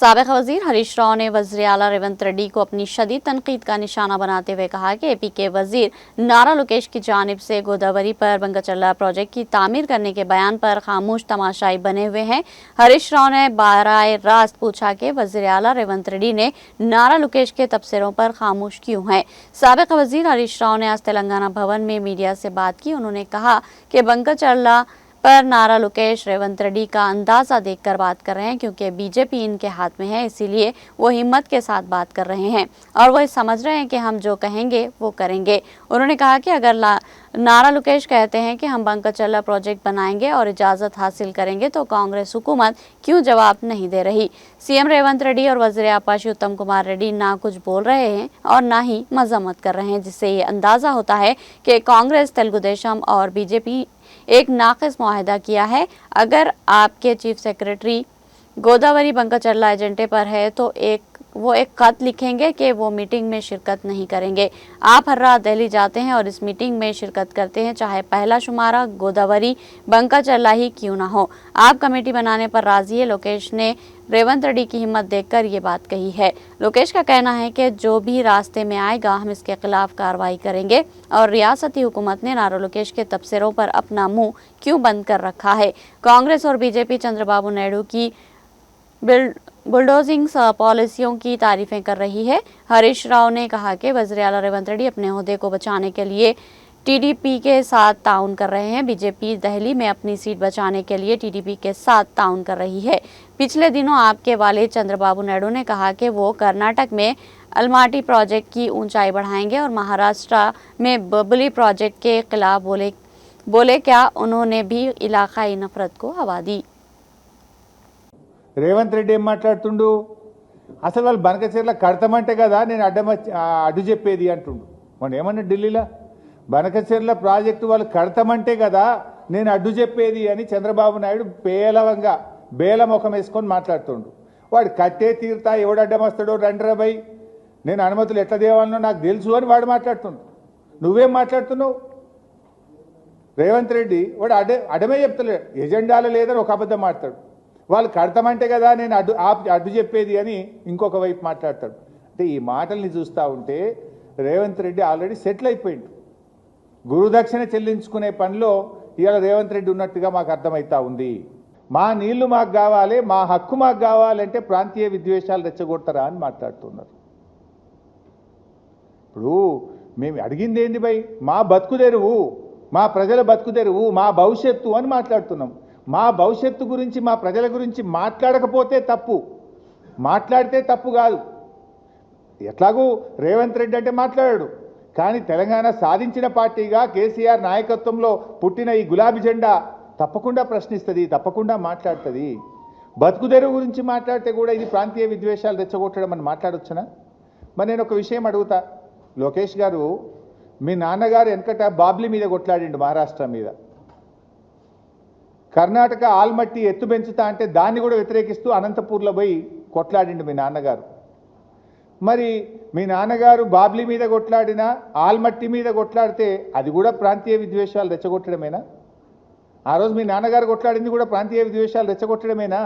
साबिक वजीर हरीश राव ने वज़ीर आला रेवंत रेड्डी को अपनी शदीद तनकीद का निशाना बनाते हुए कहा कि एपी के वजीर नारा लोकेश की जानिब से गोदावरी पर बंगाचल्ला प्रोजेक्ट की तामीर करने के बयान पर खामोश तमाशाई बने हुए हैं। हरीश राव ने बाराए रास्त पूछा कि वज़ीर आला रेवंत रेड्डी ने नारा लोकेश के तबसरों पर खामोश क्यों हैं। साबिक वजीर हरीश राव ने आज तेलंगाना भवन में मीडिया से बात की। उन्होंने कहा कि बंगाचल्ला पर नारा लोकेश रेवंत रेड्डी का अंदाजा देखकर बात कर रहे हैं, क्योंकि बीजेपी इनके हाथ में है, इसीलिए वो हिम्मत के साथ बात कर रहे हैं और वो समझ रहे हैं कि हम जो कहेंगे वो करेंगे। उन्होंने कहा कि अगर नारा लोकेश कहते हैं कि हम बंगाचल्ला प्रोजेक्ट बनाएंगे और इजाज़त हासिल करेंगे तो कांग्रेस हुकूमत क्यों जवाब नहीं दे रही। सीएम रेवंत रेड्डी और वज़ीर आपाशी उत्तम कुमार रेड्डी ना कुछ बोल रहे हैं और ना ही मजम्मत कर रहे हैं, जिससे ये अंदाज़ा होता है कि कांग्रेस, तेलुगु देशम और बीजेपी एक नाक़िस मुआहदा किया है। अगर आपके चीफ सेक्रेटरी गोदावरी बंगाचल्ला एजेंडे पर है तो वो एक खत लिखेंगे कि वो मीटिंग में शिरकत नहीं करेंगे। आप हर रात दिल्ली जाते हैं और इस मीटिंग में शिरकत करते हैं, चाहे पहला शुमारा गोदावरी बंगाचल्ला ही क्यों ना हो। आप कमेटी बनाने पर राजी है। लोकेश ने रेवंत रेड्डी की हिम्मत देखकर ये बात कही है। लोकेश का कहना है कि जो भी रास्ते में आएगा हम इसके खिलाफ कार्रवाई करेंगे और रियासती हुकूमत ने नारा लोकेश के तबसरों पर अपना मुंह क्यों बंद कर रखा है। कांग्रेस और बीजेपी चंद्रबाबू नायडू की बुलडोजिंग पॉलिसियों की तारीफें कर रही है। हरीश राव ने कहा कि वज़ीर आला रेवंत रेड्डी अपने ओहदे को बचाने के लिए टीडीपी के साथ ताउन कर रहे हैं। बीजेपी दिल्ली में अपनी सीट बचाने के लिए टीडीपी के साथ ताउन कर रही है। पिछले दिनों आपके वालिद चंद्रबाबू नायडू ने कहा कि वो कर्नाटक में अलमाटी प्रोजेक्ट की ऊंचाई बढ़ाएंगे और महाराष्ट्र में बबली प्रोजेक्ट के खिलाफ बोले क्या उन्होंने भी इलाकाई नफरत को हवा दी। రేవంత్ రెడ్డి ఏం మాట్లాడుతుండు? అసలు వాళ్ళు బనకచెర్ల కడతామంటే కదా నేను అడ్డు చెప్పేది అంటుండు. మొన్న ఏమన్నా ఢిల్లీలో బనకచెర్ల ప్రాజెక్టు వాళ్ళు కడతామంటే కదా నేను అడ్డు చెప్పేది అని చంద్రబాబు నాయుడు పేలవంగా బేలముఖం వేసుకొని మాట్లాడుతుండు. వాడు కట్టే తీరుతా ఎవడు అడ్డమస్తాడో రండ్రా బై, నేను అనుమతులు ఎట్లా దేవాలనో నాకు తెలుసు అని వాడు మాట్లాడుతుండు. నువ్వేం మాట్లాడుతున్నావు? రేవంత్ రెడ్డి వాడు అడ్డమే చెప్తలేడు, ఎజెండాలో లేదని ఒక అబద్ధం మాట్లాడు. వాళ్ళు కడతామంటే కదా నేను అడ్డు చెప్పేది అని ఇంకొక వైపు మాట్లాడతాడు. అంటే ఈ మాటల్ని చూస్తూ ఉంటే రేవంత్ రెడ్డి ఆల్రెడీ సెటిల్ అయిపోయిండు. గురుదక్షిణ చెల్లించుకునే పనిలో ఇవాళ రేవంత్ రెడ్డి ఉన్నట్టుగా మాకు అర్థమవుతా ఉంది. మా నీళ్లు మాకు కావాలి, మా హక్కు మాకు కావాలంటే ప్రాంతీయ విద్వేషాలు రెచ్చగొడతారా అని మాట్లాడుతున్నారు. ఇప్పుడు మేము అడిగింది ఏంది భయ్? మా బతుకు తెరువు, మా ప్రజల బతుకు తెరువు, మా భవిష్యత్తు అని మాట్లాడుతున్నాం. మా భవిష్యత్తు గురించి, మా ప్రజల గురించి మాట్లాడకపోతే తప్పు, మాట్లాడితే తప్పు కాదు. ఎట్లాగూ రేవంత్ రెడ్డి అంటే మాట్లాడాడు, కానీ తెలంగాణ సాధించిన పార్టీగా కేసీఆర్ నాయకత్వంలో పుట్టిన ఈ గులాబీ జెండా తప్పకుండా ప్రశ్నిస్తుంది, తప్పకుండా మాట్లాడుతుంది. బతుకుదెరువు గురించి మాట్లాడితే కూడా ఇది ప్రాంతీయ విద్వేషాలు రెచ్చగొట్టడం అని మాట్లాడొచ్చునా? మరి నేను ఒక విషయం అడుగుతా, లోకేష్ గారు మీ నాన్నగారు వెనకట బాబ్లీ మీద కొట్లాడిండు, మహారాష్ట్ర మీద. కర్ణాటక ఆల్మట్టి ఎత్తు పెంచుతా అంటే దాన్ని కూడా వ్యతిరేకిస్తూ అనంతపూర్లో పోయి కొట్లాడిండు మీ నాన్నగారు. మరి మీ నాన్నగారు బాబ్లీ మీద కొట్లాడినా ఆల్మట్టి మీద కొట్లాడితే అది కూడా ప్రాంతీయ విద్వేషాలు రెచ్చగొట్టడమేనా? ఆ రోజు మీ నాన్నగారు కొట్లాడింది కూడా ప్రాంతీయ విద్వేషాలు రెచ్చగొట్టడమేనా?